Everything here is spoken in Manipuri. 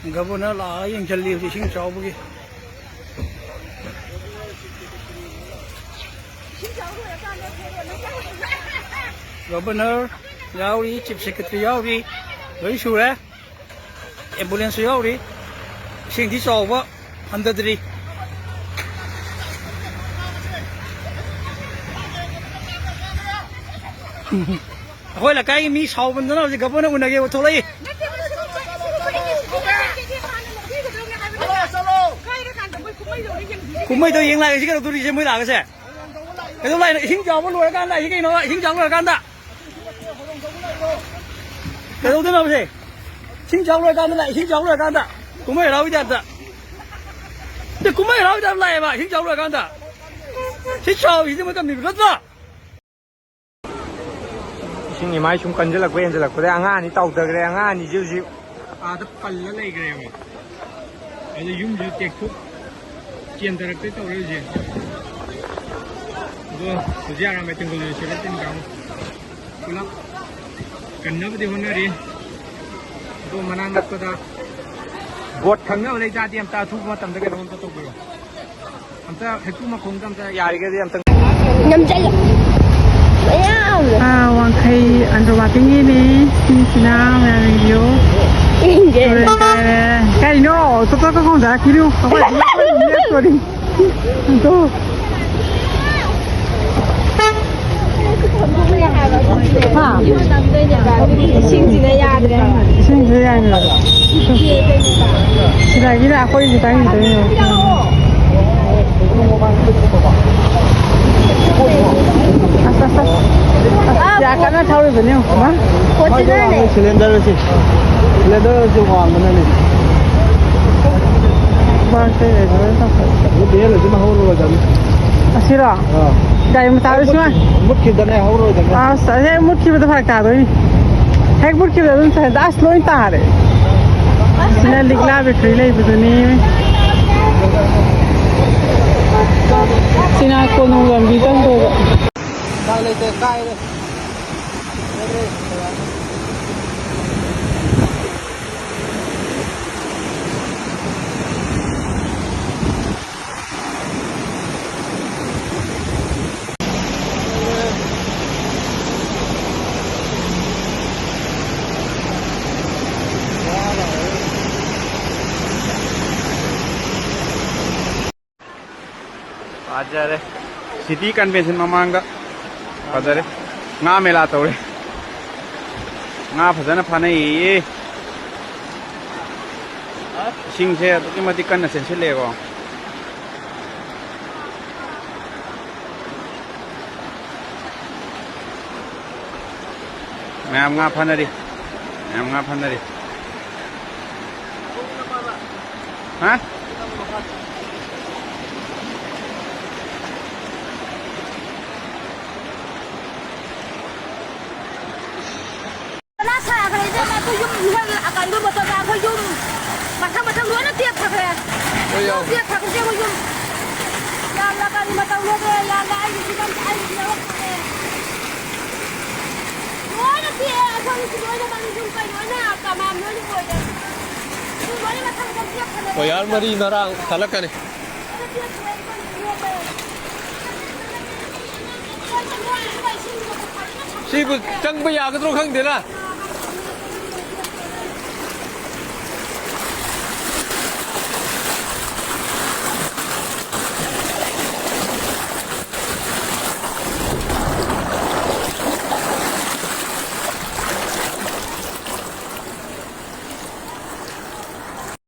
Governor là yên chân liều thì xin cháu bữa Governor giao đi chief secretary giao đi lấy số đấy ambulance giao đi xin đi sau vợ under đi thôi là cái mi sau bên đó thì Governor muốn cái thôi lấy cũng mấy tôi yên lại cái đâu tôi đi xem mới là cái xe cái này lại xin chào con nuôi can lại cái nó xin chào con can đã cái đâu thế nào vậy xin chào nuôi can lại xin chào nuôi can đã cũng mấy đâu vậy đã thì cũng mấy đâu vậy lại mà xin chào nuôi can đã xin chào thì mới cần mình rất là xin ngày mai chúng cần rất là quen rồi là có đây ăn thì tàu từ cái ăn thì dịu dịu à tập phần nó lấy cái này cái gì dùng gì tiệc thuốc chiên tới cái tàu đấy gì thực ra là mấy từng người sẽ lên cao cứ lắm cần nó đi hôm nay đi tôi mà ăn được tôi đã vót thằng nào lấy ra đi em ta thuốc mà tầm cái đó tôi tôi rồi em ta hết thuốc mà không tầm ta dài cái gì em tầm nhâm chạy rồi Wang Khai Andromating ini Sina Mario cái nó tôi có con giá kêu không phải tôi đi tôi hả xin gì đây ya đấy xin gì đây nữa xin cái là khôi gì đấy giá cả nó thâu được bao nhiêu hả? Cylinder chứ hoàng bên này. Bao nhiêu đấy rồi sao? Cái đĩa là chứ mà hao rồi chẳng. À xí rồi. Cái mà tao chứ mà. Một khi đó này hao rồi chẳng. À sao một khi mà phải cả rồi. Hết một khi là sẽ đã slow ta đấy. Xin lịch la về free lấy bây giờ này. Xin anh cô nông làm gì tăng rồi. Đây lấy cái đây Aja deh City Convention mamanga pada deh nga mela tore nga phajana phanai sing se adukki matik kanna sense lego ngam nga phanari ha Matang luar nanti apa ya? Tiap apa sih mau jum? Yang lakukan matang luar deh, yang lain di dalam air di dalam. Luar nanti ya, kalau di luar mana jum kai mana? Kamar luar ni boleh. Luar ni matang jam tiap apa? Oh yaar mari narang talak kan si bu chang ba ya ka tro khang de la